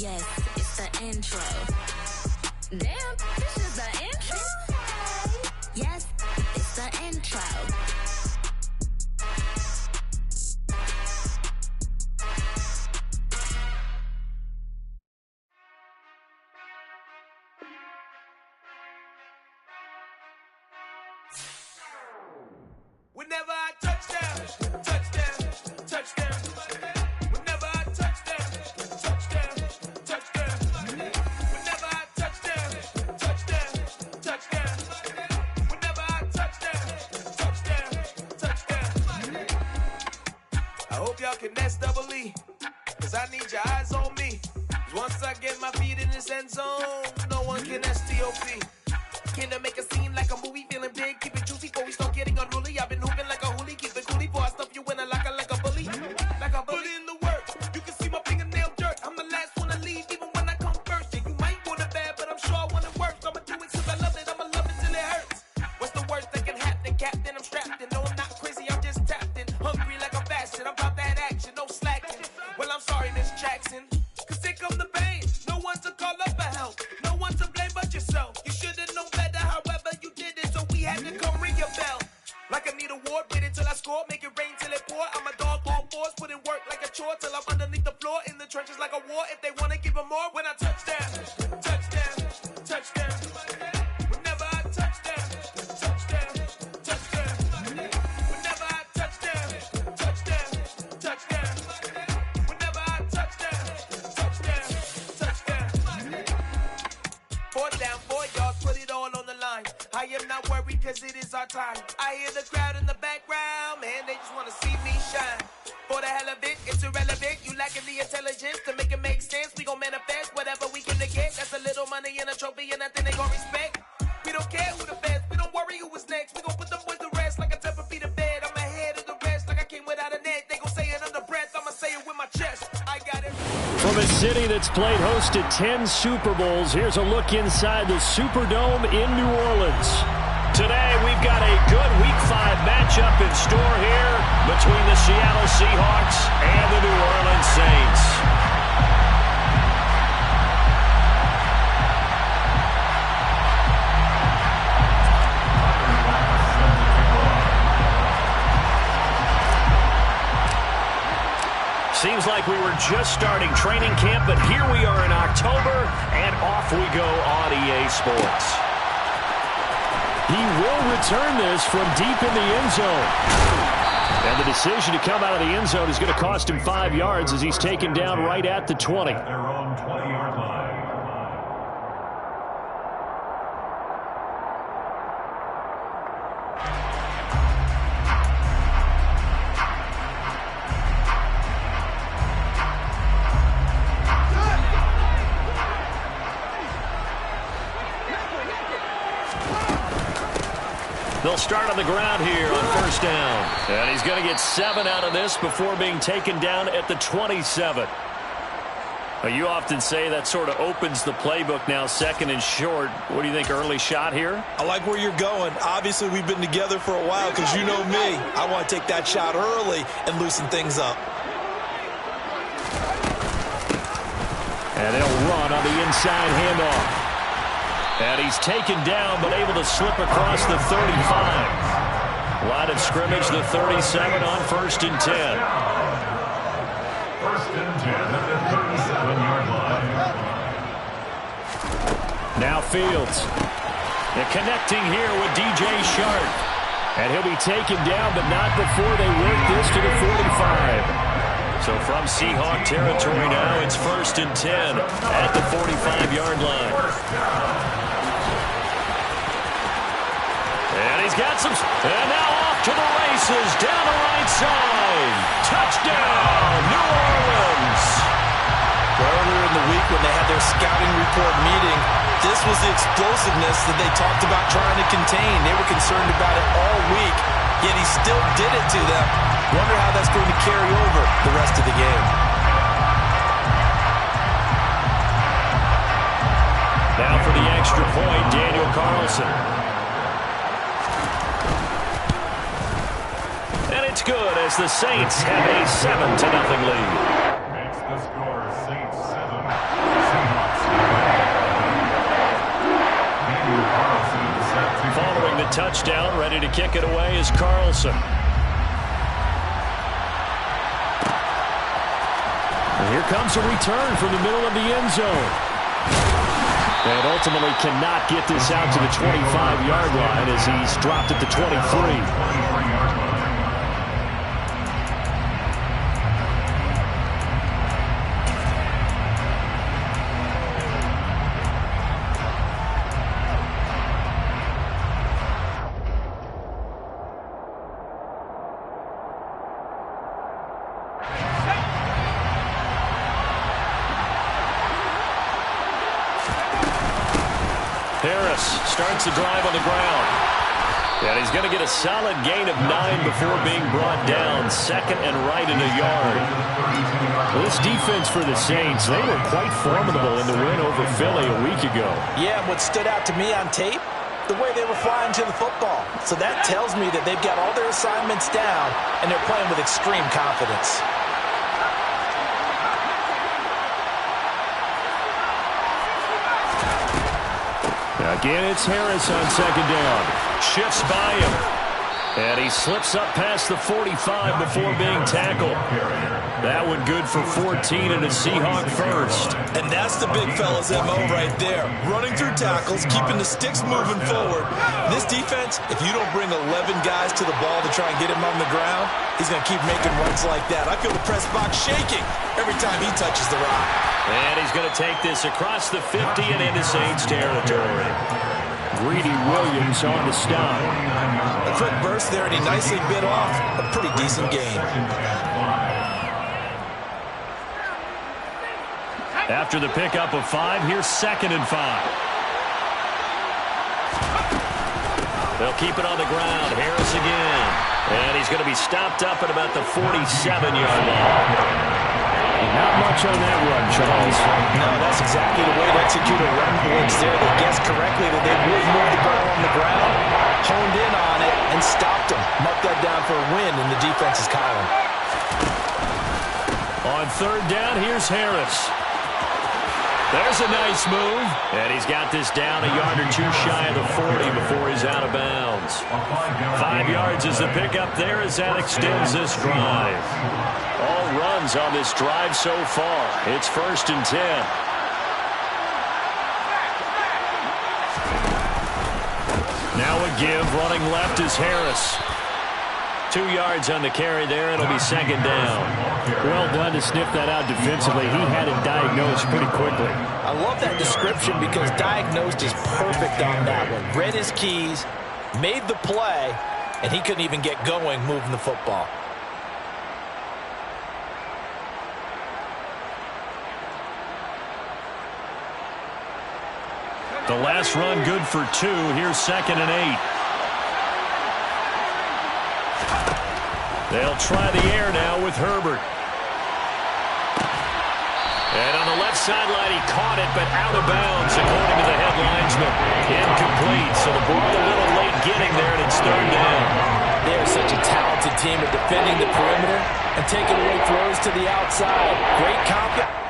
Yes, it's the intro. Damn, this is the intro? Yes, it's the intro. Whenever I touchdown, touchdown, touchdown. Whenever I touchdown, touchdown, touchdown. Whenever I touchdown, touchdown, touchdown. Whenever I touchdown, touchdown, touchdown. I hope y'all can S-double-E, cause I need your eyes on me. 'Cause once I get my feet in this end zone, no one can S-T-O-P. Can I make a scene like a movie, feeling big, keep it juicy before we start getting unruly. I've been hooping like a hoolie, keep it coolie before I stuff you in a locker like a bully. Like a bully. Put in the work, you can see my fingernail dirt. I'm the last one to leave, even when I come first. Yeah, you might want it bad, but I'm sure I want it worse. I'ma do it cause I love it, I'ma love it till it hurts. What's the worst that can happen, Captain? I'm strapped in, no I'm not crazy, I'm just tapped in. Hungry like I'm fasting, I'm about that action, no slacking. Well, I'm sorry, Miss Jackson, cause here come the pain. No one to call up for help, no one to blame but yourself. You should've known better, however you did it, so we had to come ring your bell. Like I need a ward, wait until I score, make it rain till it pour. I'm a dog on force, put in work like a chore till I'm underneath the floor, in the trenches like a war. If they wanna give them more, when I touchdown, touchdown, touchdown. Whenever I touchdown, touchdown, touchdown. Whenever I touchdown, touchdown, touchdown. Whenever I touchdown, touchdown, touchdown. Fourth down, 4 yards, put it all on the line. I am not worried cause it is our time. I hear the crowd in the background, man, they just wanna see me shine. For the hell of it, it's irrelevant. You lacking the intelligence to make it make sense. We gon' manifest whatever we can get. That's a little money and a trophy and nothing they gon' respect. We don't care who the best, we don't worry who was next. We gon' put them boys to rest like a 10 feet of bed. I'm ahead of the rest like I came without a net. They gon' say it under breath, I'ma say it with my chest. I got it. From a city that's played host to 10 Super Bowls, here's a look inside the Superdome in New Orleans. Today, we've got a good Week 5 matchup in store here between the Seattle Seahawks and the New Orleans Saints. Seems like we were just starting training camp, but here we are in October, and off we go on EA Sports. He will return this from deep in the end zone. And the decision to come out of the end zone is going to cost him 5 yards as he's taken down right at the 20. Their own 20-yard line. They'll start on the ground here on first down. And he's going to get 7 out of this before being taken down at the 27. You often say that sort of opens the playbook now, second and short. What do you think, early shot here? I like where you're going. Obviously, we've been together for a while because you know me. I want to take that shot early and loosen things up. And they'll run on the inside handoff. And he's taken down, but able to slip across the 35. Line of scrimmage, the 37 on first and 10. First and 10 at the 37-yard line. Now Fields. They're connecting here with DJ Shark. And he'll be taken down, but not before they work this to the 45. So from Seahawk territory now, it's first and 10 at the 45-yard line. And he's got some, and now off to the races, down the right side. Touchdown, New Orleans. Earlier in the week when they had their scouting report meeting, this was the explosiveness that they talked about trying to contain. They were concerned about it all week, yet he still did it to them. Wonder how that's going to carry over the rest of the game. Now for the extra point, Daniel Carlson. And it's good as the Saints have a 7-0 lead. Makes the score Saints 7. touchdown. Ready to kick it away is Carlson. And here comes a return from the middle of the end zone. And ultimately cannot get this out to the 25-yard line as he's dropped at the 23. Harris starts the drive on the ground. And he's going to get a solid gain of 9 before being brought down. Second and right in a yard. Well, this defense for the Saints, they were quite formidable in the win over Philly a week ago. Yeah, and what stood out to me on tape, the way they were flying to the football. So that tells me that they've got all their assignments down, and they're playing with extreme confidence. Again, it's Harris on second down. Shifts by him. And he slips up past the 45 before being tackled. That one good for 14 and a Seahawk first. And that's the big fella's MO right there. Running through tackles, keeping the sticks moving forward. This defense, if you don't bring 11 guys to the ball to try and get him on the ground, he's going to keep making runs like that. I feel the press box shaking every time he touches the rock. And he's going to take this across the 50 and into Saints territory. Greedy Williams on the stop. A quick burst there, and he nicely bit off a pretty decent gain. After the pickup of 5, here's 2nd and 5. They'll keep it on the ground. Harris again. And he's going to be stopped up at about the 47-yard line. Not much on that run, Charles. No, that's exactly the way to execute a run blitz there. They guessed correctly that they would move the ball on the ground, honed in on it, and stopped them. Marked that down for a win in the defense's column. On 3rd down, here's Harris. There's a nice move. And he's got this down a yard or two shy of the 40 before he's out of bounds. 5 yards is the pickup there as that extends this drive. All runs on this drive so far. It's 1st and 10. Now a give. Running left is Harris. 2 yards on the carry there. It'll be 2nd down. Well done to sniff that out defensively. He had it diagnosed pretty quickly. I love that description because diagnosed is perfect on that one. Read his keys, made the play, and he couldn't even get going moving the football. The last run good for 2. Here's 2nd and 8. They'll try the air now with Herbert. And on the left sideline, he caught it, but out of bounds, according to the head linesman. Incomplete, so the ball a little late getting there, and it's 3rd down. They're such a talented team at defending the perimeter and taking away throws to the outside. Great confidence.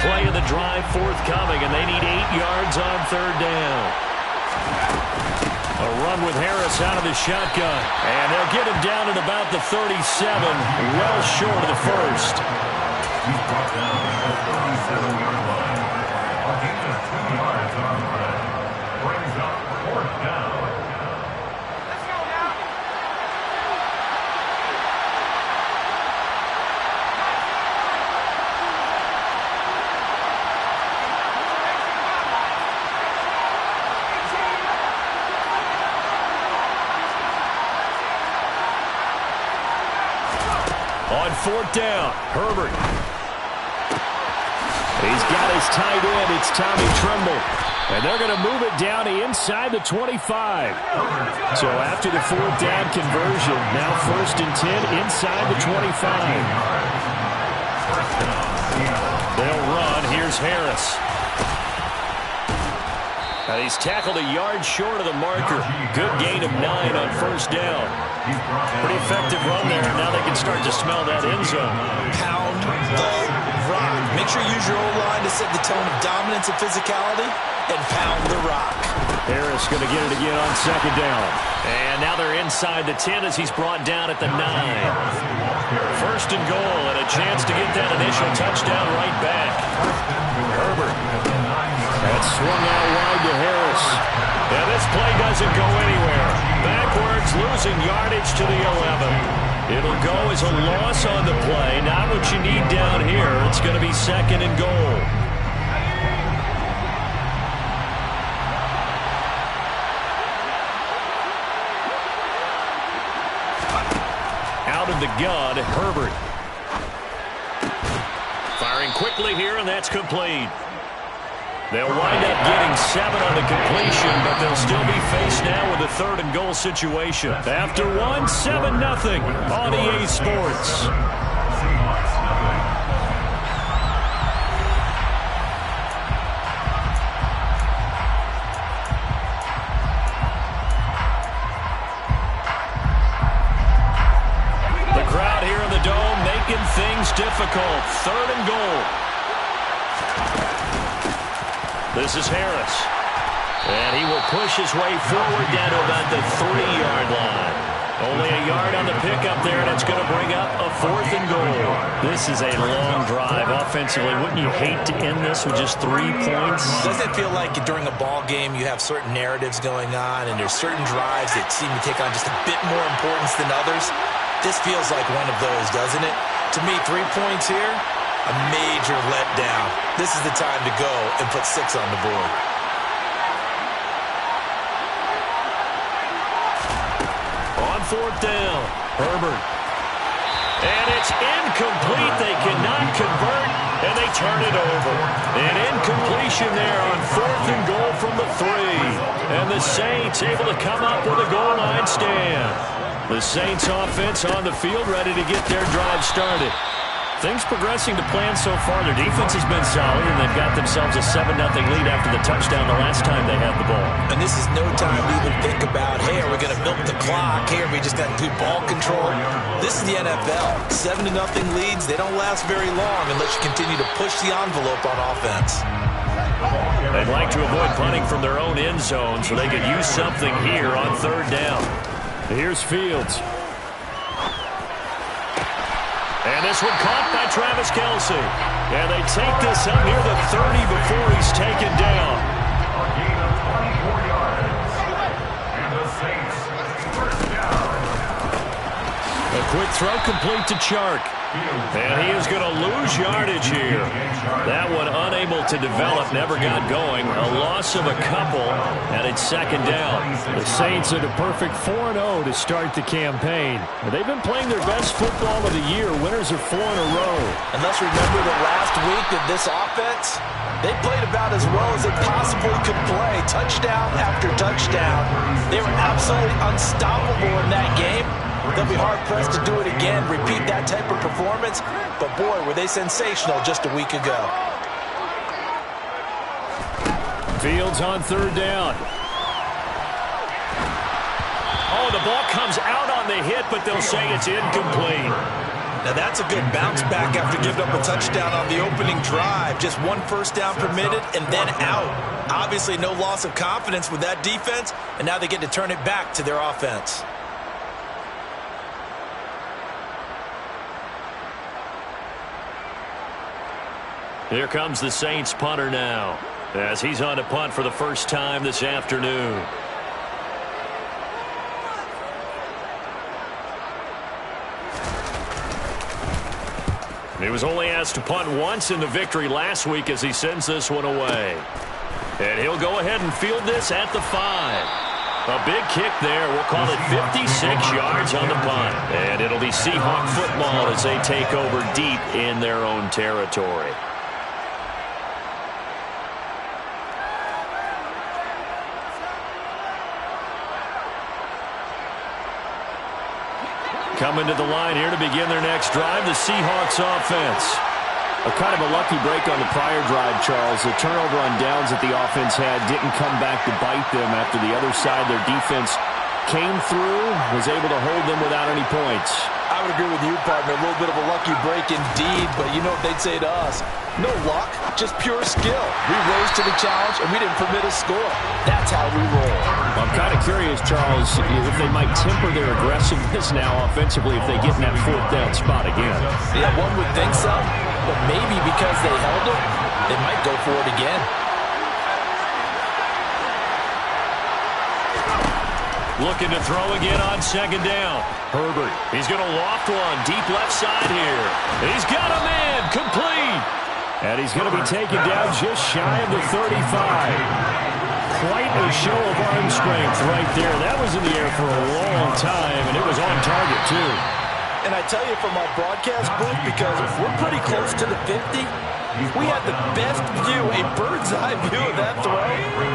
Play of the drive forthcoming, and they need 8 yards on 3rd down. A run with Harris out of the shotgun, and they'll get him down at about the 37, well short of the first. He's brought down at the 37-yard line. A gain of 2 yards on the play. Brings up 4th down. On 4th down, Herbert. He's got his tight end. It's Tommy Tremble. And they're going to move it down inside the 25. So after the fourth down conversion, now 1st and 10 inside the 25. They'll run. Here's Harris. And he's tackled a yard short of the marker. Good gain of 9 on 1st down. Pretty effective run there. Now they can start to smell that end zone. Pound the rock. Make sure you use your O-line to set the tone of dominance and physicality, and pound the rock. Harris going to get it again on 2nd down. And now they're inside the 10 as he's brought down at the 9. 1st and goal, and a chance to get that initial touchdown right back. Herbert. That's swung out wide to Harris. And this play doesn't go anywhere. Backwards, losing yardage to the 11. It'll go as a loss on the play. Not what you need down here. It's going to be 2nd and goal. Out of the gun, Herbert. Firing quickly here, and that's complete. They'll wind up getting 7 on the completion, but they'll still be faced now with a 3rd and goal situation. After 1, 7-0 on EA Sports. The crowd here in the Dome making things difficult. 3rd and goal. This is Harris. And he will push his way forward down to about the 3-yard line. Only a yard on the pickup there, and it's going to bring up a 4th and goal. This is a long drive offensively. Wouldn't you hate to end this with just 3 points? Doesn't it feel like during a ball game you have certain narratives going on, and there's certain drives that seem to take on just a bit more importance than others? This feels like one of those, doesn't it? To me, 3 points here, a major letdown. This is the time to go and put 6 on the board. On 4th down, Herbert. And it's incomplete. They cannot convert, and they turn it over. An incompletion there on 4th and goal from the 3. And the Saints able to come up with a goal line stand. The Saints offense on the field ready to get their drive started. Things progressing to plan so far. Their defense has been solid, and they've got themselves a 7-0 lead after the touchdown the last time they had the ball. And this is no time to even think about, hey, are we going to milk the clock? Hey, are we just going to do ball control? This is the NFL. 7-0 leads, they don't last very long unless you continue to push the envelope on offense. They'd like to avoid punting from their own end zone so they could use something here on 3rd down. Here's Fields. And this one caught by Travis Kelce. And they take this up near the 30 before he's taken down. A gain of 24 yards. And the Saints first down. A quick throw complete to Chark. And he is going to lose yardage here. That one unable to develop, never got going. A loss of a couple, and it's 2nd down. The Saints are the perfect 4-0 to start the campaign. They've been playing their best football of the year. Winners are 4 in a row. And let's remember that last week that this offense, they played about as well as they possibly could play. Touchdown after touchdown. They were absolutely unstoppable in that game. They'll be hard-pressed to do it again, repeat that type of performance. But, boy, were they sensational just a week ago. Fields on 3rd down. Oh, the ball comes out on the hit, but they'll say it's incomplete. Now, that's a good bounce back after giving up a touchdown on the opening drive. Just 1 first down permitted and then out. Obviously, no loss of confidence with that defense, and now they get to turn it back to their offense. Here comes the Saints punter now, as he's on to punt for the first time this afternoon. He was only asked to punt once in the victory last week as he sends this one away. And he'll go ahead and field this at the 5. A big kick there. We'll call it 56 yards on the punt. And it'll be Seahawk football as they take over deep in their own territory. Coming to the line here to begin their next drive, the Seahawks offense. A kind of a lucky break on the prior drive, Charles. The turnover on downs that the offense had didn't come back to bite them after the other side. Their defense came through, was able to hold them without any points. I would agree with you, partner. A little bit of a lucky break indeed, but you know what they'd say to us? No luck, just pure skill. We rose to the challenge, and we didn't permit a score. That's how we roll. I'm kind of curious, Charles, if they might temper their aggressiveness now offensively if they get in that fourth down spot again. Yeah, one would think so, but maybe because they held it, they might go for it again. Looking to throw again on second down. Herbert, he's going to loft one deep left side here. He's got a man, complete. And he's going to be taken down just shy of the 35. Quite a show of arm strength right there. That was in the air for a long time, and it was on target, too. And I tell you from our broadcast booth, because we're pretty close to the 50, we had the best view, a bird's-eye view of that throw.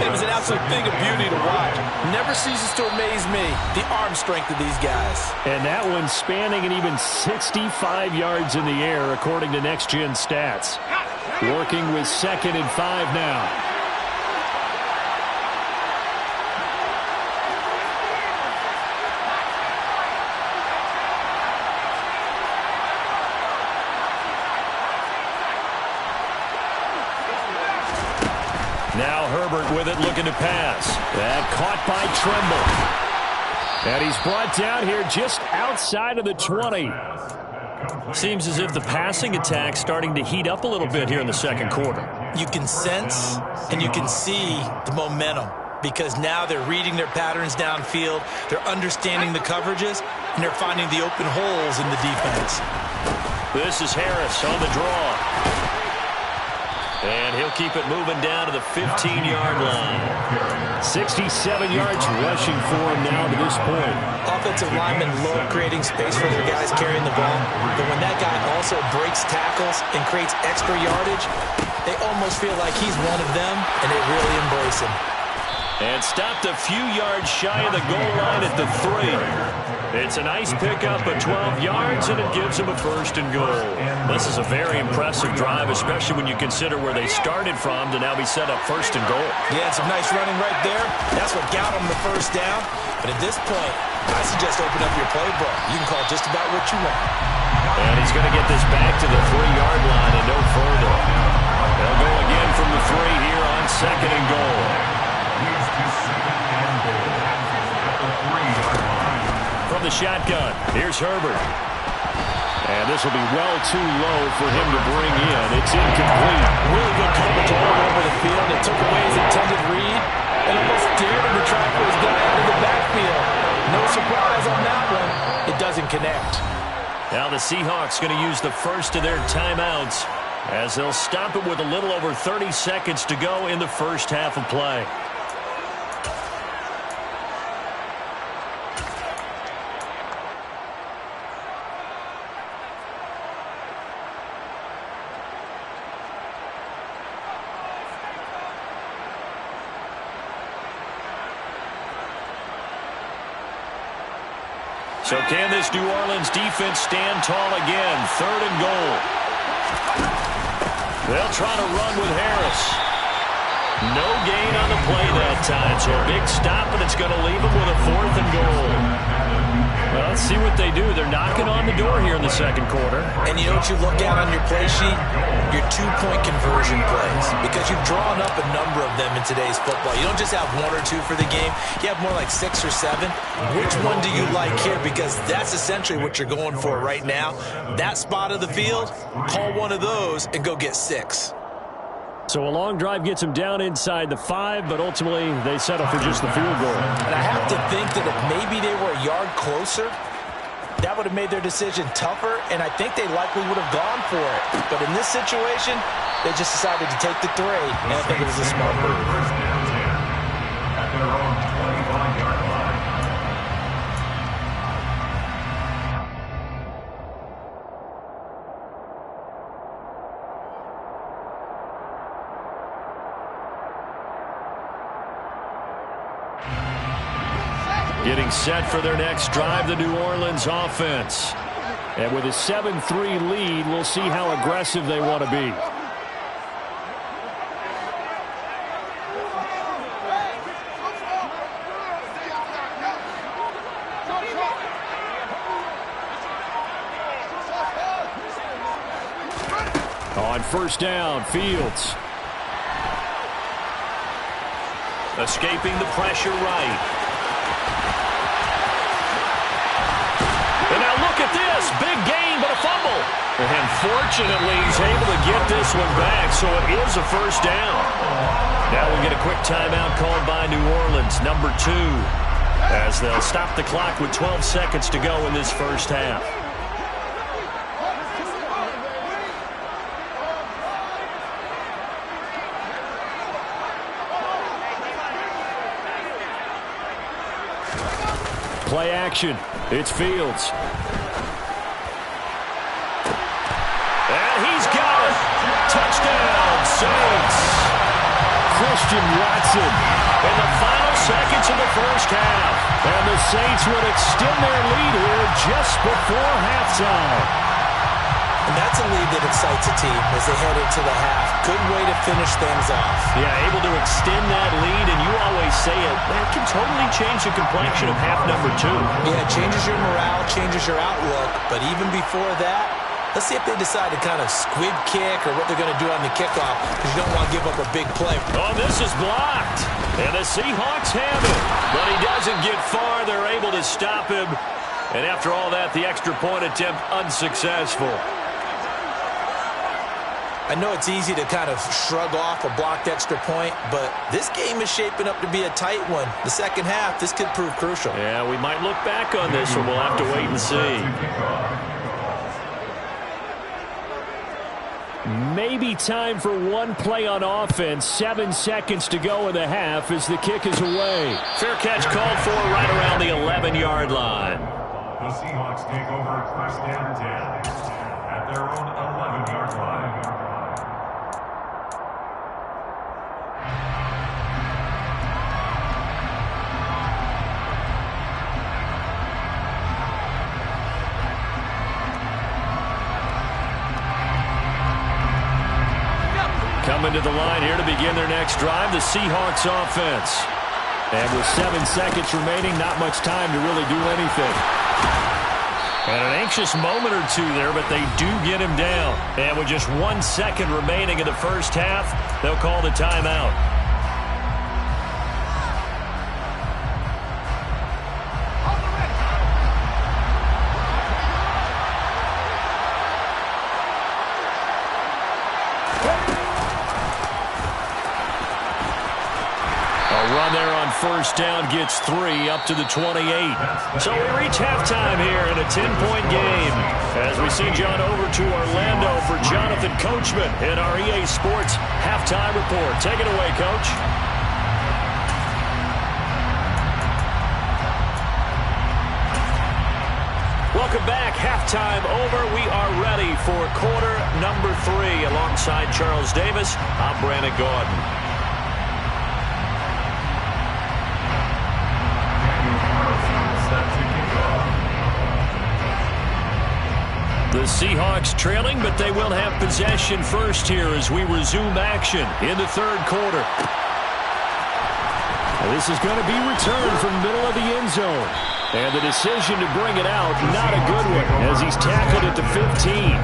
It was an absolute thing of beauty to watch. Never ceases to amaze me, the arm strength of these guys. And that one spanning an even 65 yards in the air, according to Next Gen Stats. Working with 2nd and 5 now. Now Herbert with it, looking to pass. That caught by Tremble. And he's brought down here just outside of the 20. Seems as if the passing attack's starting to heat up a little bit here in the second quarter. You can sense and you can see the momentum because now they're reading their patterns downfield, they're understanding the coverages, and they're finding the open holes in the defense. This is Harris on the draw. And he'll keep it moving down to the 15-yard line. 67 yards rushing for him now to this point. Offensive linemen love creating space for their guys carrying the ball, but when that guy also breaks tackles and creates extra yardage, they almost feel like he's one of them, and they really embrace him. And stopped a few yards shy of the goal line at the 3. It's a nice pickup of 12 yards, and it gives them a 1st and goal. This is a very impressive drive, especially when you consider where they started from to now be set up 1st and goal. Yeah, some nice running right there. That's what got them the 1st down. But at this point, I suggest open up your playbook. You can call just about what you want. And he's going to get this back to the 3-yard line and no further. They'll go again from the 3 here on 2nd and goal. From the shotgun, here's Herbert. And this will be well too low for him to bring in. It's incomplete. Really good coverage all over the field. It took away his intended read and almost dared him to try for his guy out of the backfield. No surprise on that one. It doesn't connect. Now the Seahawks going to use the first of their timeouts as they'll stop it with a little over 30 seconds to go in the first half of play. So can this New Orleans defense stand tall again? 3rd and goal. They'll try to run with Harris. No gain on the play that time. So a big stop, and it's going to leave them with a 4th and goal. Well, let's see what they do. They're knocking on the door here in the second quarter. And you know what you look at on your play sheet? Your 2-point conversion plays. Because you've drawn up a number of them in today's football. You don't just have 1 or 2 for the game. You have more like 6 or 7. Which one do you like here? Because that's essentially what you're going for right now. That spot of the field, call one of those and go get 6. So a long drive gets them down inside the 5, but ultimately they settle for just the field goal. And I have to think that if maybe they were a yard closer, that would have made their decision tougher, and I think they likely would have gone for it. But in this situation, they just decided to take the 3, and I think it was a smart move. At their own 25-yard line. Getting set for their next drive, the New Orleans offense. And with a 7-3 lead, we'll see how aggressive they want to be. On first down, Fields. Escaping the pressure right. And now look at this. Big gain, but a fumble. And fortunately, he's able to get this one back, so it is a first down. Now we get a quick timeout called by New Orleans, number 2, as they'll stop the clock with 12 seconds to go in this first half. Play action. It's Fields. And he's got it. Touchdown, Saints. Christian Watson in the final seconds of the first half. And the Saints would extend their lead here just before halftime. And that's a lead that excites a team as they head into the half. Good way to finish things off. Yeah, able to extend that lead, and you always say it, that can totally change the complexion of half number 2. Yeah, it changes your morale, changes your outlook. But even before that, let's see if they decide to kind of squib kick or what they're going to do on the kickoff, because you don't want to give up a big play. Oh, this is blocked. And the Seahawks have it. But he doesn't get far. They're able to stop him. And after all that, the extra point attempt unsuccessful. I know it's easy to kind of shrug off a blocked extra point, but this game is shaping up to be a tight one. The second half, this could prove crucial. Yeah, we might look back on this one. We'll have to wait and see. Maybe time for one play on offense. 7 seconds to go in the half as the kick is away. Fair catch called for right around the 11-yard line. The Seahawks take over first and 10 at their own 11-yard line. Coming to the line here to begin their next drive, the Seahawks offense. And with 7 seconds remaining, not much time to really do anything. And an anxious moment or two there, but they do get him down. And with just 1 second remaining in the first half, they'll call the timeout. First down gets 3 up to the 28. So we reach halftime here in a 10-point game as we send John over to Orlando for Jonathan Coachman in our EA Sports halftime report. Take it away, Coach. Welcome back. Halftime over. We are ready for quarter number 3 alongside Charles Davis. I'm Brandon Gaudin. The Seahawks trailing, but they will have possession first here as we resume action in the third quarter. Now this is going to be returned from the middle of the end zone. And the decision to bring it out, not a good one, as he's tackled at the 15.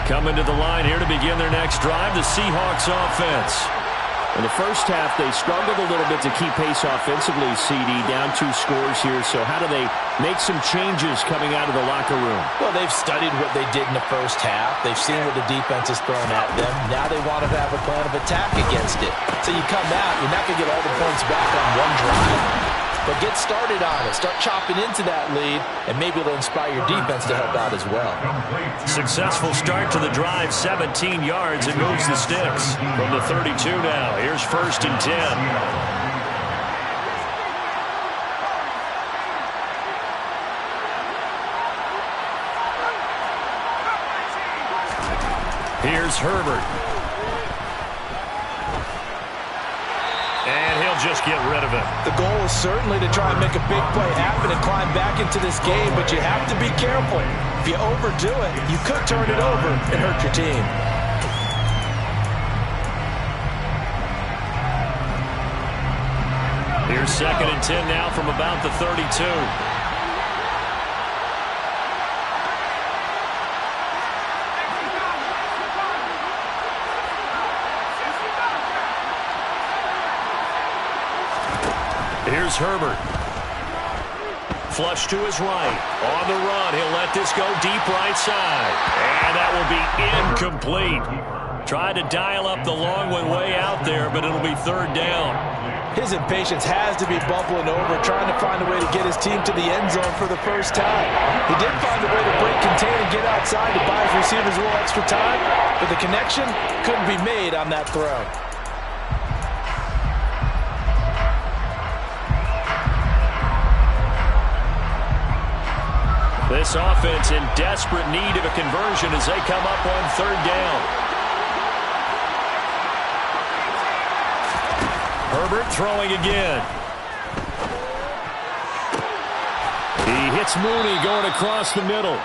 Coming to the line here to begin their next drive, the Seahawks offense. In the first half, they struggled a little bit to keep pace offensively, CD, down 2 scores here. So how do they make some changes coming out of the locker room? Well, they've studied what they did in the first half. They've seen what the defense has thrown at them. Now they want to have a plan of attack against it. So you come out, you're not going to get all the points back on one drive. But get started on it. Start chopping into that lead, and maybe it'll inspire your defense to help out as well. Successful start to the drive, 17 yards, and moves the sticks from the 32 now. Here's first and 10. Here's Herbert. they'll just get rid of him. The goal is certainly to try and make a big play happen and climb back into this game, but you have to be careful. If you overdo it, you could turn it over and hurt your team. Here's 2nd and 10 now from about the 32. Here's Herbert. Flush to his right. On the run. He'll let this go deep right side. And that will be incomplete. Tried to dial up the long one way out there, but it'll be 3rd down. His impatience has to be bubbling over, trying to find a way to get his team to the end zone for the first time. He did find a way to break contain and get outside to buy his receivers a little extra time, but the connection couldn't be made on that throw. This offense in desperate need of a conversion as they come up on 3rd down. Herbert throwing again. He hits Mooney going across the middle.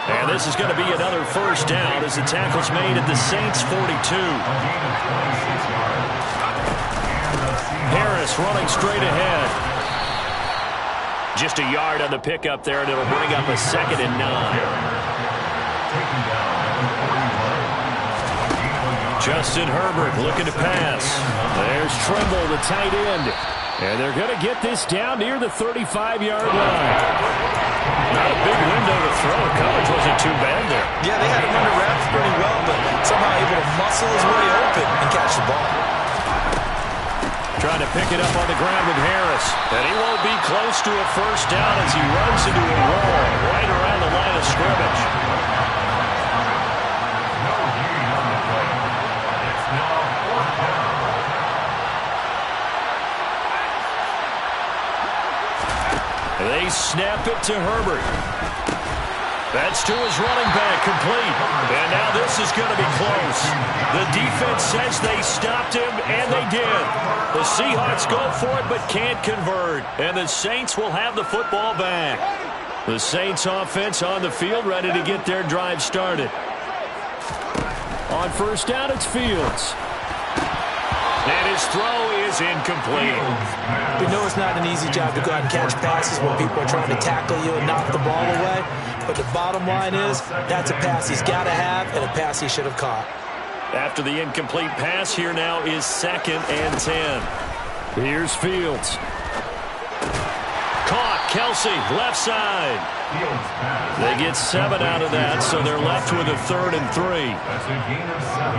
And this is going to be another 1st down as the tackle's made at the Saints' 42. Harris running straight ahead. Just a yard on the pickup there, and it'll bring up a 2nd and 9. Justin Herbert looking to pass. There's Trimble, the tight end. And they're going to get this down near the 35-yard line. Not a big window to throw. Coverage wasn't too bad there. Yeah, they had him under wraps pretty well, but somehow able to muscle his way open and catch the ball. Trying to pick it up on the ground with Harris. And he won't be close to a 1st down as he runs into a wall right around the line of scrimmage. They snap it to Herbert. That's to his running back, complete. And now this is going to be close. The defense says they stopped him, and they did. The Seahawks go for it, but can't convert. And the Saints will have the football back. The Saints offense on the field, ready to get their drive started. On 1st down, it's Fields. And his throw is incomplete. We know it's not an easy job to go out and catch passes when people are trying to tackle you and knock the ball away. But the bottom line is, that's a pass he's got to have and a pass he should have caught. After the incomplete pass, here now is 2nd and 10. Here's Fields. Caught. Kelsey, left side. They get 7 out of that, so they're left with a 3rd and 3. That's a gain of 7.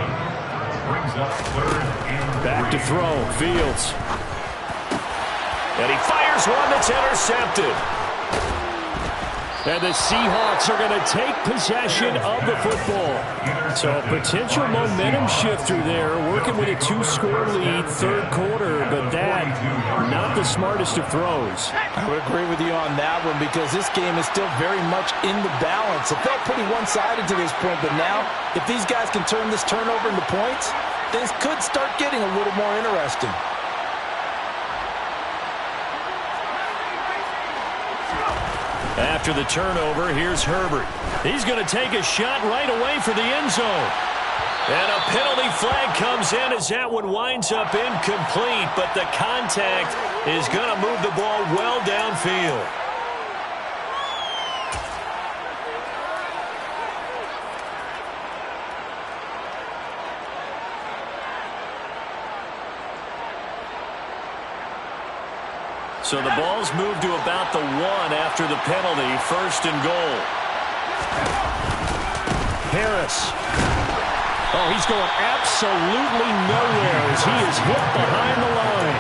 Brings up 3rd and 3. Back to throw. Fields. And he fires one that's intercepted. And the Seahawks are going to take possession of the football. So a potential momentum shifter there, working with a 2-score lead, 3rd quarter, but that, not the smartest of throws. I would agree with you on that one because this game is still very much in the balance. It felt pretty one-sided to this point, but now, if these guys can turn this turnover into points, things could start getting a little more interesting. After the turnover, here's Herbert. He's going to take a shot right away for the end zone. And a penalty flag comes in as that one winds up incomplete, but the contact is going to move the ball well downfield. So the ball's moved to about the 1 after the penalty, 1st and goal. Harris. Oh, he's going absolutely nowhere as he is hit behind the line.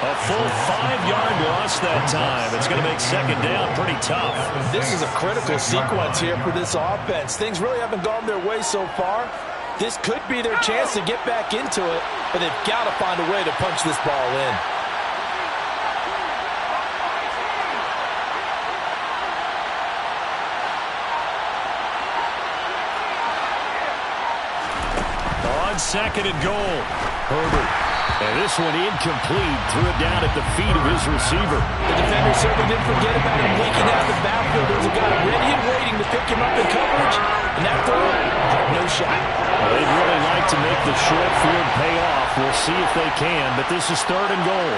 A full 5-yard loss that time. It's going to make 2nd down pretty tough. This is a critical sequence here for this offense. Things really haven't gone their way so far. This could be their chance to get back into it, but they've got to find a way to punch this ball in. On 2nd and goal, Herbert. And this one incomplete. Threw it down at the feet of his receiver. The defender certainly didn't forget about him leaking out of the backfield. There's a guy ready and waiting to pick him up in coverage. And that throw had no shot. Well, they'd really like to make the short field pay off. We'll see if they can, but this is 3rd and goal.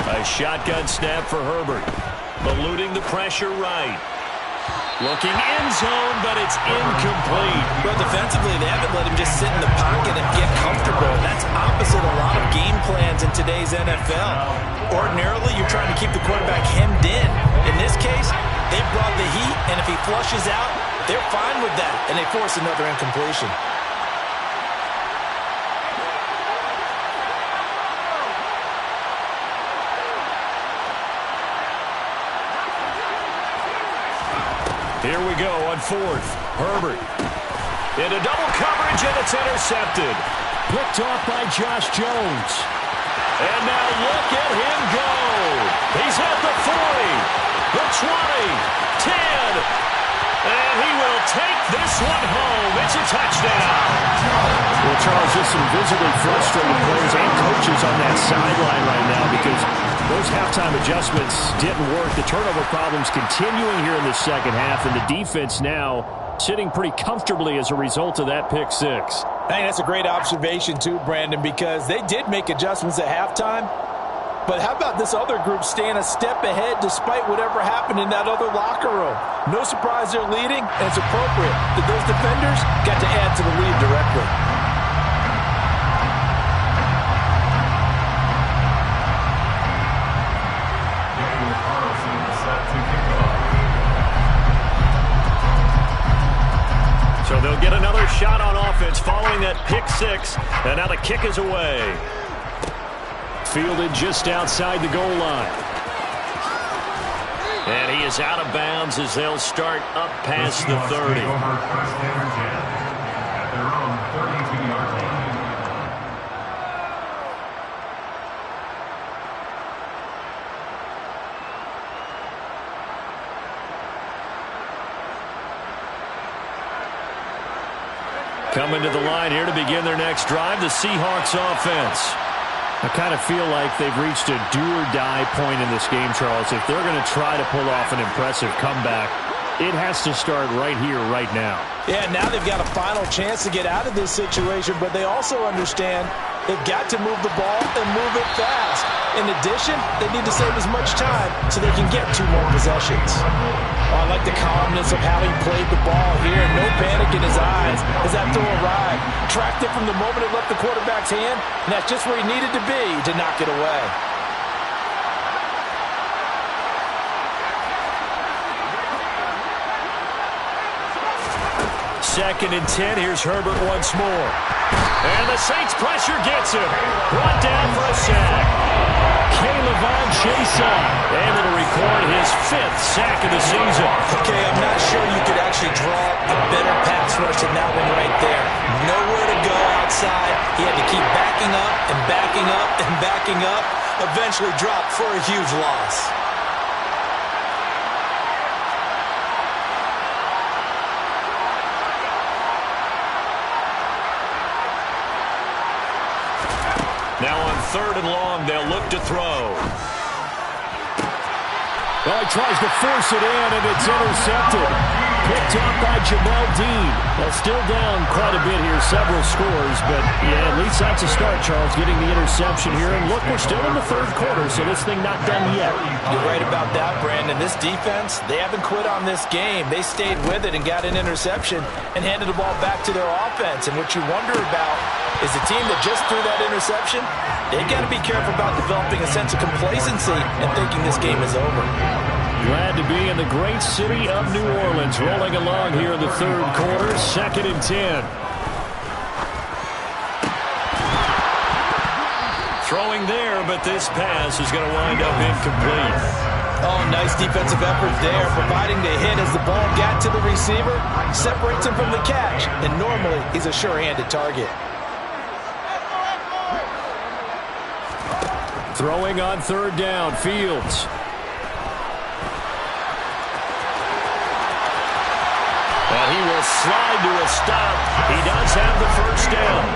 A shotgun snap for Herbert. Eluding the pressure right. Looking end zone, but it's incomplete. But defensively, they haven't let him just sit in the pocket and get comfortable. That's opposite a lot of game plans in today's NFL. Ordinarily, you're trying to keep the quarterback hemmed in. In this case, they brought the heat, and if he flushes out, they're fine with that, and they force another incompletion. Here we go on 4th. Herbert. Into double coverage, and it's intercepted. Picked off by Josh Jones. And now look at him go. He's at the 40, the 20, 10. And he will take this one home. It's a touchdown. Well, Charles, just some visibly frustrated players and coaches on that sideline right now because those halftime adjustments didn't work. The turnover problems continuing here in the second half, and the defense now sitting pretty comfortably as a result of that pick six. Hey, that's a great observation too, Brandon, because they did make adjustments at halftime. But how about this other group staying a step ahead despite whatever happened in that other locker room? No surprise they're leading, and it's appropriate that those defenders got to add to the lead directly. So they'll get another shot on offense following that pick six, and now the kick is away. Fielded just outside the goal line. And he is out of bounds as they'll start up past the 30. At their own 32-yard line. Coming to the line here to begin their next drive, the Seahawks offense. I kind of feel like they've reached a do-or-die point in this game, Charles. If they're going to try to pull off an impressive comeback, it has to start right here, right now. Yeah, now they've got a final chance to get out of this situation, but they also understand they've got to move the ball and move it fast. In addition, they need to save as much time so they can get 2 more possessions. Oh, I like the calmness of how he played the ball here. No panic in his eyes as that throw arrived. Tracked it from the moment it left the quarterback's hand, and that's just where he needed to be to knock it away. Second and 10. Here's Herbert once more. And the Saints pressure gets him. Brought down for a sack. K'Lavon Chaisson. And it'll record his 5th sack of the season. Okay, I'm not sure you could actually draw a better pass rush than that one right there. Nowhere to go outside. He had to keep backing up and backing up and backing up. Eventually dropped for a huge loss. Now on 3rd and long, they'll look to throw. Well, he tries to force it in, and it's intercepted. Picked up by Jamel Dean. Well, still down quite a bit here, several scores, but yeah, at least that's a start, Charles, getting the interception here. And look, we're still in the 3rd quarter, so this thing not done yet. You're right about that, Brandon. This defense, they haven't quit on this game. They stayed with it and got an interception and handed the ball back to their offense. And what you wonder about is the team that just threw that interception, they've got to be careful about developing a sense of complacency and thinking this game is over. Glad to be in the great city of New Orleans, rolling along here in the 3rd quarter, 2nd and 10. Throwing there, but this pass is going to wind up incomplete. Oh, nice defensive effort there, providing the hit as the ball got to the receiver, separates him from the catch, and normally he's a sure-handed target. Throwing on third down, Fields. And he will slide to a stop. He does have the first down.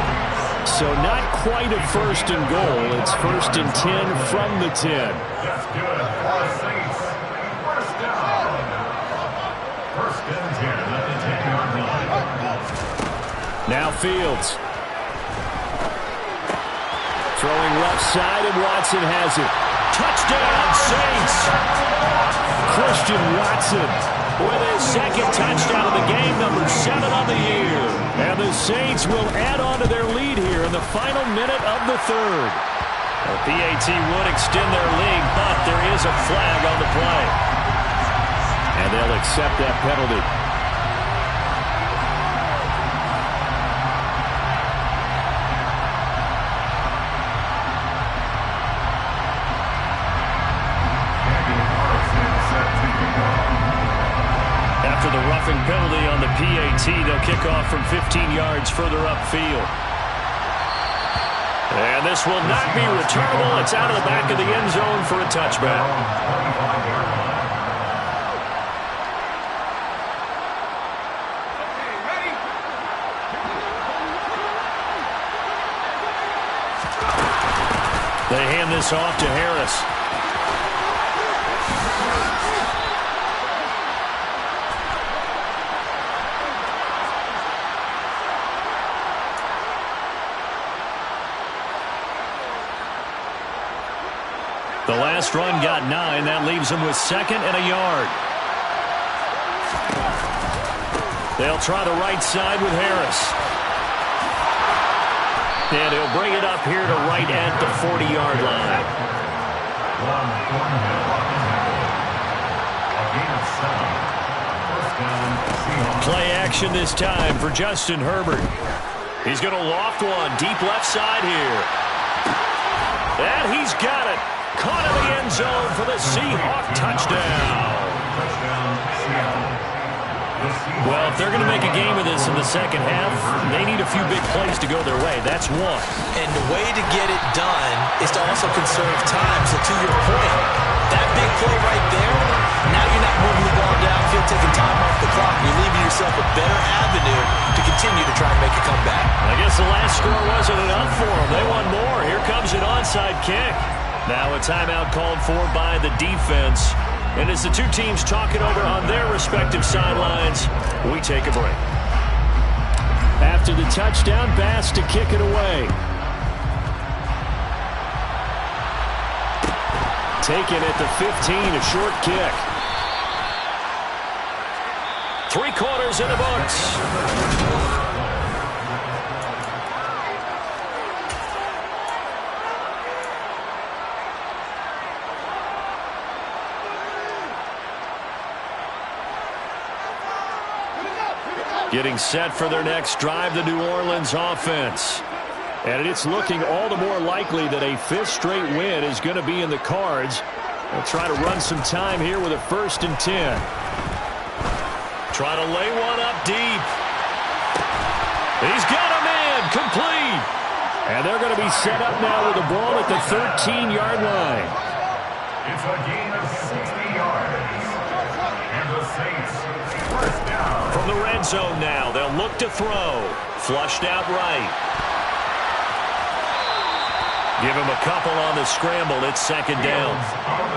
So not quite a first and goal. It's 1st and 10 from the 10. That's good. Saints. First down. 1st and 10 at the 10-yard line. Now Fields. Throwing left side, and Watson has it. Touchdown, Saints! Christian Watson with his 2nd touchdown of the game, number 7 on the year. And the Saints will add on to their lead here in the final minute of the 3rd. The PAT would extend their lead, but there is a flag on the play. And they'll accept that penalty. After the roughing penalty on the PAT, they'll kick off from 15 yards further upfield. And this will not be returnable. It's out of the back of the end zone for a touchback. They hand this off to Harris. The last run got 9. That leaves him with 2nd and a yard. They'll try the right side with Harris. And he'll bring it up here to right at the 40-yard line. Play action this time for Justin Herbert. He's going to loft one deep left side here. And he's got it. Caught in the end zone for the Seahawk touchdown. Well, if they're going to make a game of this in the second half, they need a few big plays to go their way. That's one. And the way to get it done is to also conserve time. So to your point, that big play right there, now you're not moving the ball downfield, taking time off the clock. You're leaving yourself a better avenue to continue to try and make a comeback. I guess the last score wasn't enough for them. They want more. Here comes an onside kick. Now a timeout called for by the defense. And as the two teams talk it over on their respective sidelines, we take a break. After the touchdown, Bass to kick it away. Taken at the 15, a short kick. 3 quarters in the books. Getting set for their next drive, the New Orleans offense. And it's looking all the more likely that a 5th straight win is going to be in the cards. They'll try to run some time here with a 1st and 10. Try to lay one up deep. He's got a man complete. And they're going to be set up now with the ball at the 13-yard line. It's a gain of 60 yards. And the Saints first down. From the red zone now, they'll look to throw. Flushed out right. Give him a couple on the scramble. It's 2nd down.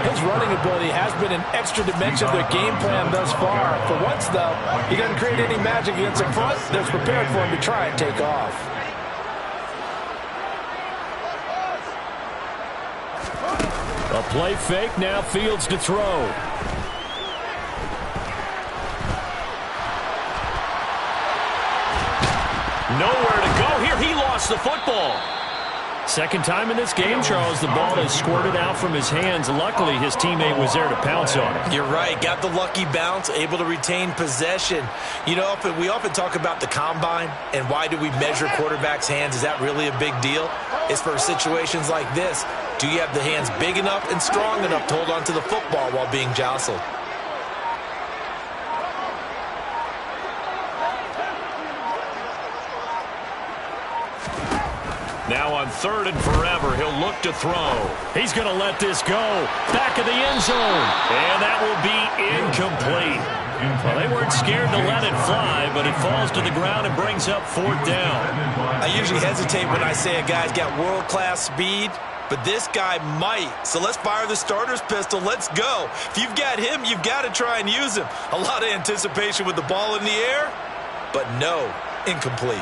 His running ability has been an extra dimension of their game plan thus far. For once, though, he doesn't create any magic against the front that's prepared for him to try and take off. A play fake, now Fields to throw. Nowhere to go here. He lost the football. 2nd time in this game, Charles, the ball has squirted out from his hands. Luckily, his teammate was there to pounce on it. You're right. Got the lucky bounce, able to retain possession. You know, we often talk about the combine and why do we measure quarterbacks' hands. Is that really a big deal? It's for situations like this. Do you have the hands big enough and strong enough to hold on to the football while being jostled? Now on 3rd and forever, he'll look to throw. He's going to let this go. Back of the end zone. And that will be incomplete. Well, they weren't scared to let it fly, but it falls to the ground and brings up 4th down. I usually hesitate when I say a guy's got world-class speed, but this guy might. So let's fire the starter's pistol. Let's go. If you've got him, you've got to try and use him. A lot of anticipation with the ball in the air, but no, incomplete.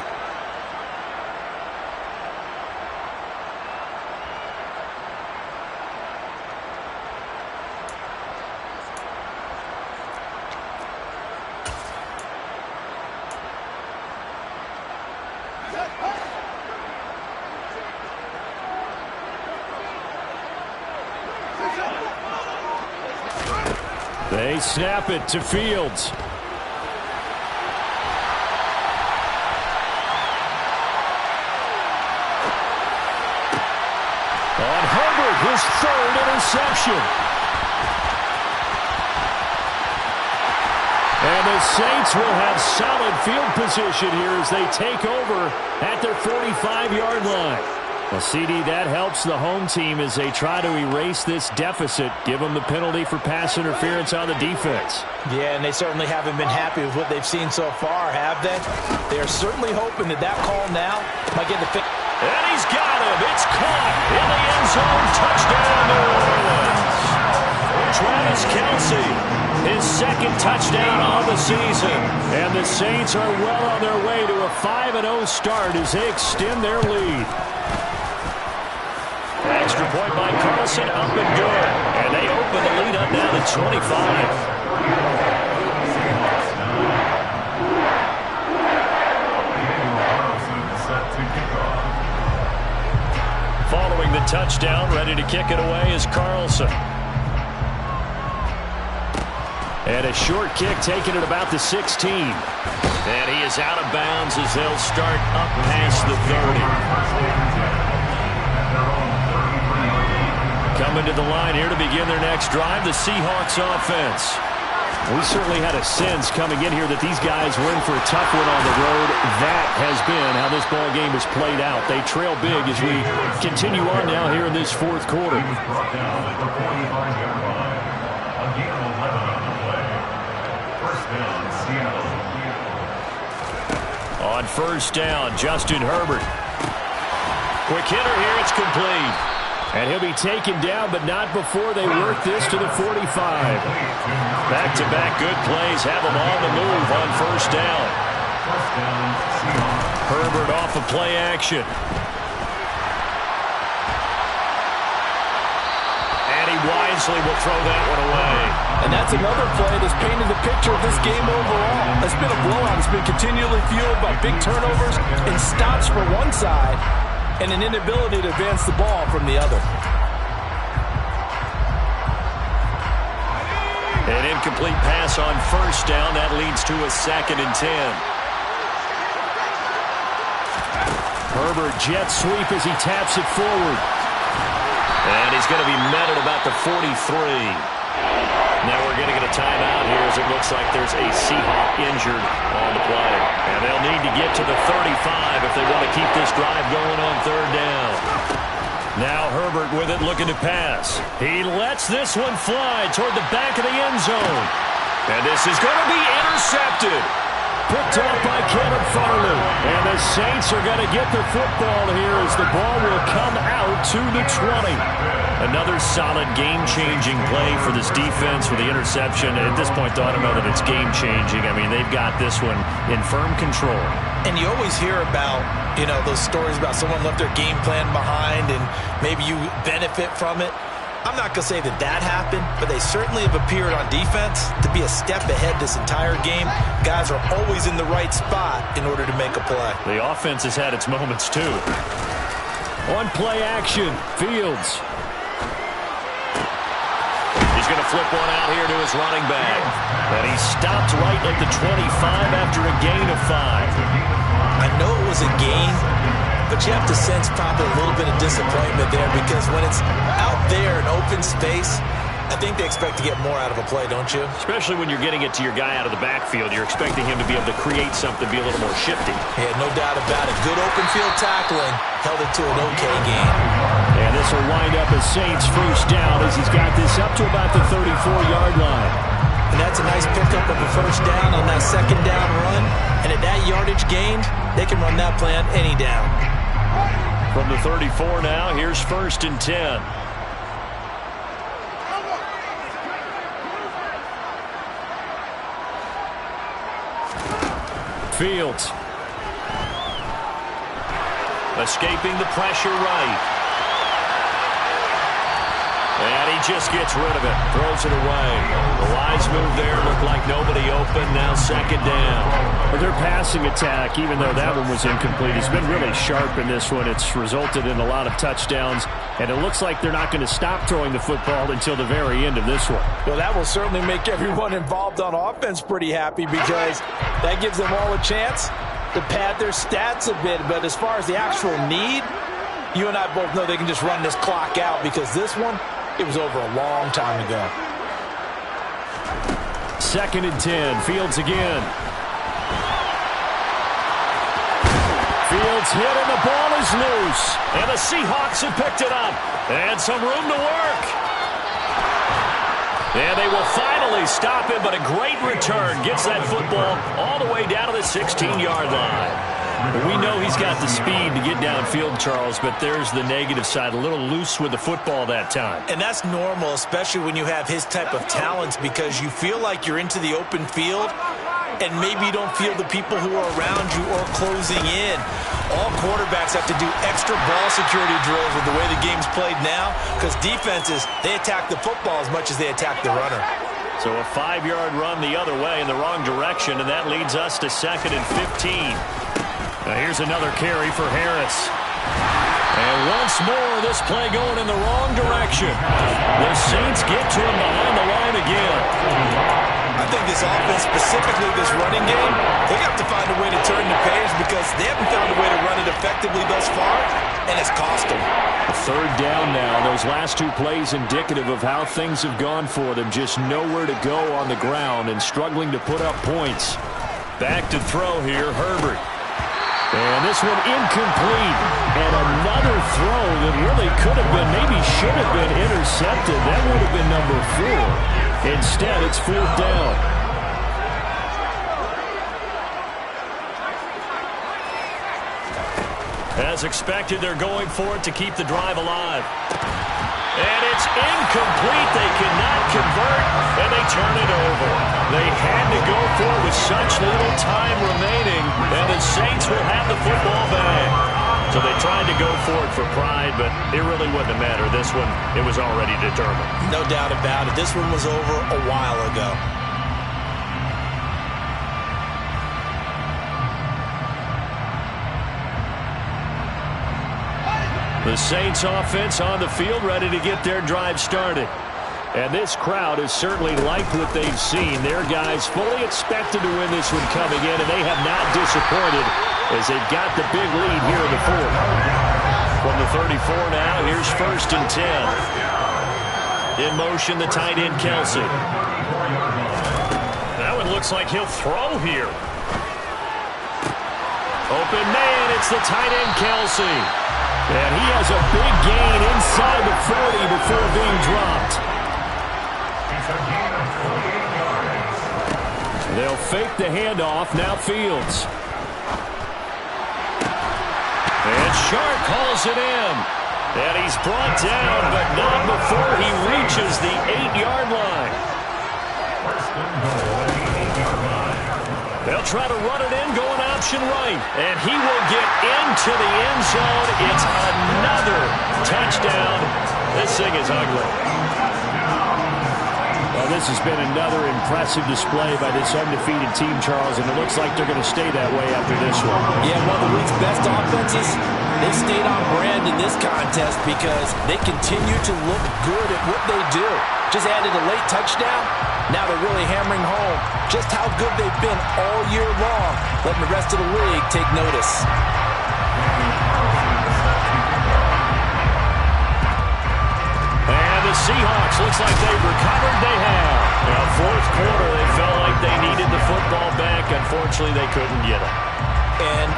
They snap it to Fields. On Herbert, his 3rd interception. And the Saints will have solid field position here as they take over at their 45-yard line. Well, CD, that helps the home team as they try to erase this deficit, give them the penalty for pass interference on the defense. Yeah, and they certainly haven't been happy with what they've seen so far, have they? They're certainly hoping that that call now might get the fix. And he's got him. It's caught in the end zone. Touchdown, New Orleans. Travis Kelce, his 2nd touchdown on the season. And the Saints are well on their way to a 5-0 start as they extend their lead. Extra point by Carlson, up and good. And they open the lead up now to 25. Following the touchdown, ready to kick it away is Carlson. And a short kick taken at about the 16. And he is out of bounds as they'll start up past the 30. Coming to the line here to begin their next drive, the Seahawks offense. We certainly had a sense coming in here that these guys were in for a tough one on the road. That has been how this ball game has played out. They trail big as we continue on now here in this 4th quarter. On 1st down, Justin Herbert. Quick hitter here, it's complete. And he'll be taken down, but not before they work this to the 45. Back-to-back good plays have them on the move on 1st down. Herbert off of play action. And he wisely will throw that one away. And that's another play that's painted the picture of this game overall. It's been a blowout. It's been continually fueled by big turnovers and stops for one side and an inability to advance the ball from the other. An incomplete pass on 1st down. That leads to a 2nd and 10. Herbert jet sweep as he taps it forward. And he's going to be met at about the 43. Now we're going to get a timeout here as it looks like there's a Seahawk injured on the play. And they'll need to get to the 35 if they want to keep this drive going on 3rd down. Now Herbert with it, looking to pass. He lets this one fly toward the back of the end zone. And this is going to be intercepted. Picked up by Kevin Farley. And the Saints are going to get the football here as the ball will come out to the 20. Another solid game-changing play for this defense with the interception. At this point, though, I don't know that it's game-changing. I mean, they've got this one in firm control. And you always hear about, you know, those stories about someone left their game plan behind and maybe you benefit from it. I'm not going to say that that happened, but they certainly have appeared on defense to be a step ahead this entire game. Guys are always in the right spot in order to make a play. The offense has had its moments, too. On play action, Fields. He's going to flip one out here to his running back. And he stopped right at the 25 after a gain of 5. I know it was a gain, but you have to sense probably a little bit of disappointment there because when it's out there in open space, I think they expect to get more out of a play, don't you? Especially when you're getting it to your guy out of the backfield. You're expecting him to be able to create something, be a little more shifty. Yeah, no doubt about it. Good open field tackling. Held it to an okay game. And this will wind up as Saints first down as he's got this up to about the 34-yard line. And that's a nice pickup of a first down on that second down run. And at that yardage gained, they can run that play on any down. From the 34 now, here's 1st and 10. Fields. Escaping the pressure right. And he just gets rid of it. Throws it away. The lines move there. Looked like nobody open. Now 2nd down. Well, their passing attack, even though that one was incomplete, has been really sharp in this one. It's resulted in a lot of touchdowns. And it looks like they're not going to stop throwing the football until the very end of this one. Well, that will certainly make everyone involved on offense pretty happy because that gives them all a chance to pad their stats a bit. But as far as the actual need, you and I both know they can just run this clock out because this one, it was over a long time ago. 2nd and 10. Fields again. Fields hit and the ball is loose. And the Seahawks have picked it up. And some room to work. And they will finally stop him, but a great return. Gets that football all the way down to the 16-yard line. We know he's got the speed to get downfield, Charles, but there's the negative side. A little loose with the football that time. And that's normal, especially when you have his type of talents, because you feel like you're into the open field and maybe you don't feel the people who are around you or closing in. All quarterbacks have to do extra ball security drills with the way the game's played now because defenses, they attack the football as much as they attack the runner. So a 5-yard run the other way in the wrong direction, and that leads us to 2nd and 15. Now here's another carry for Harris. And once more, this play going in the wrong direction. The Saints get to him behind the line again. I think this offense, specifically this running game, they have to find a way to turn the page because they haven't found a way to run it effectively thus far, and it's cost them. 3rd down now. Those last 2 plays indicative of how things have gone for them. Just nowhere to go on the ground and struggling to put up points. Back to throw here, Herbert. And this one incomplete. And another throw that really could have been, maybe should have been intercepted. That would have been number 4. Instead, it's 4th down. As expected, they're going for it to keep the drive alive. And it's incomplete. They cannot convert, and they turn it over. They had to go for it with such little time remaining, and the Saints will have the football back. So they tried to go for it for pride, but it really wouldn't have mattered. This one, it was already determined. No doubt about it. This one was over a while ago. The Saints offense on the field ready to get their drive started. And this crowd has certainly liked what they've seen. Their guys fully expected to win this one coming in, and they have not disappointed as they've got the big lead here in the 4th. From the 34 now, here's 1st and 10. In motion, the tight end, Kelsey. That one looks like he'll throw here. Open man, it's the tight end, Kelsey. And he has a big gain inside the 40 before being dropped. They'll fake the handoff. Now Fields. And Sharp calls it in. And he's brought down, but not before he reaches the 8-yard line. They'll try to run it in, going option right. And he will get into the end zone. It's another touchdown. This thing is ugly. Well, this has been another impressive display by this undefeated team, Charles, and it looks like they're going to stay that way after this one. Yeah, one of the league's best offenses. They stayed on brand in this contest because they continue to look good at what they do. Just added a late touchdown. Now they're really hammering home just how good they've been all year long, letting the rest of the league take notice. And the Seahawks Seahawks. Looks like they've recovered. They have. Now, fourth quarter, they felt like they needed the football back. Unfortunately, they couldn't get it. And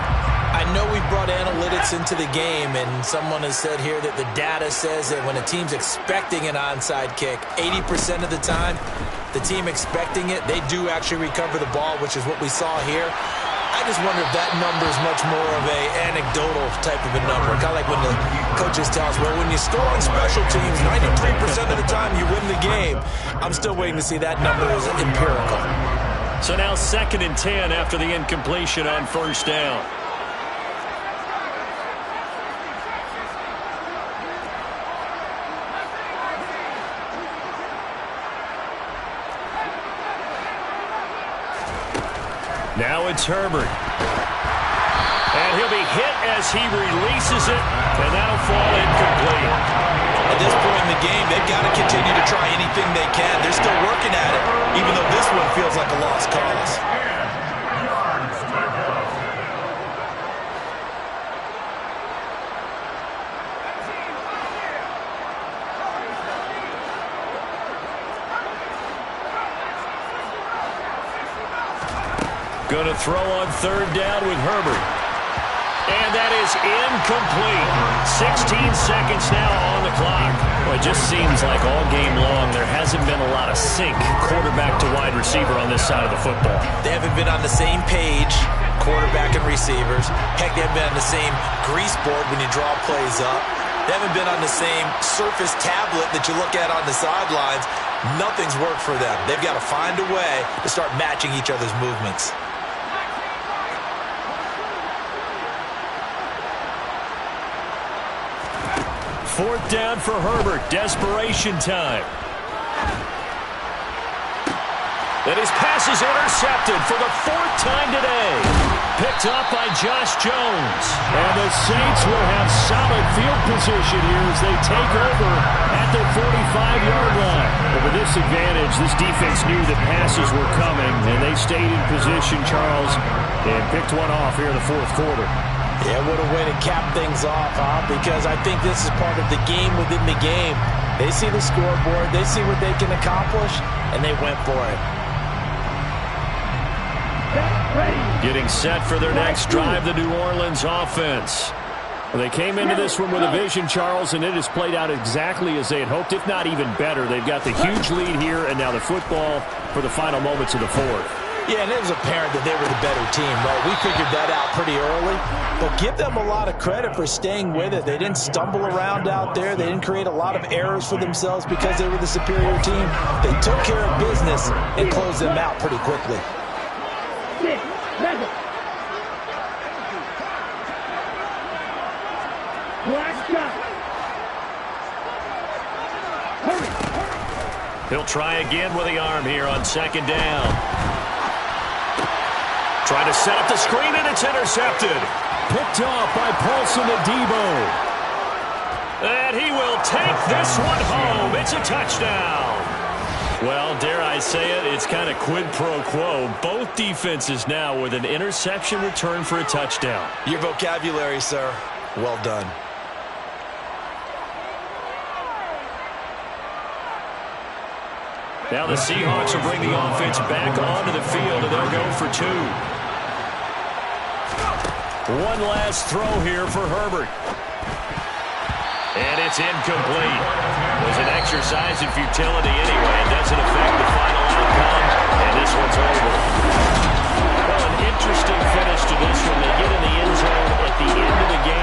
I know we brought analytics into the game, and someone has said here that the data says that when a team's expecting an onside kick, 80% of the time, the team expecting it, they do actually recover the ball, which is what we saw here. I just wonder if that number is much more of a anecdotal type of a number. Kind of like when the coaches tell us, well, when you score on special teams, 93% of the time you win the game. I'm still waiting to see that number is empirical. So now 2nd and 10 after the incompletion on first down. Now it's Herbert. And he'll be hit as he releases it, and that'll fall incomplete. At this point in the game, they've got to continue to try anything they can. They're still working at it, even though this one feels like a lost cause. Going to throw on 3rd down with Herbert. And that is incomplete. 16 seconds now on the clock. Well, it just seems like all game long there hasn't been a lot of sync quarterback to wide receiver on this side of the football. They haven't been on the same page, quarterback and receivers. Heck, they haven't been on the same grease board when you draw plays up. They haven't been on the same Surface tablet that you look at on the sidelines. Nothing's worked for them. They've got to find a way to start matching each other's movements. Fourth down for Herbert. Desperation time. And his pass is intercepted for the 4th time today. Picked up by Josh Jones. And the Saints will have solid field position here as they take over at the 45-yard line. But with this advantage, this defense knew that passes were coming, and they stayed in position, Charles, and picked one off here in the 4th quarter. Yeah, what a way to cap things off, huh? Because I think this is part of the game within the game. They see the scoreboard, they see what they can accomplish, and they went for it. Getting set for their next drive, the New Orleans offense. Well, they came into this one with a vision, Charles, and it has played out exactly as they had hoped, if not even better. They've got the huge lead here, and now the football for the final moments of the 4th. Yeah, and it was apparent that they were the better team, right? We figured that out pretty early. But give them a lot of credit for staying with it. They didn't stumble around out there. They didn't create a lot of errors for themselves because they were the superior team. They took care of business and closed them out pretty quickly. He'll try again with the arm here on 2nd down. Trying to set up the screen, and it's intercepted. Picked off by Paulson Adebo. And he will take this one home. It's a touchdown. Well, dare I say it, it's kind of quid pro quo. Both defenses now with an interception return for a touchdown. Your vocabulary, sir. Well done. Now the Seahawks will bring the offense back onto the field, and they'll go for 2. One last throw here for Herbert. And it's incomplete. It was an exercise in futility anyway. It doesn't affect the final outcome, and this one's over. Well, an interesting finish to this one. They get in the end zone at the end of the game.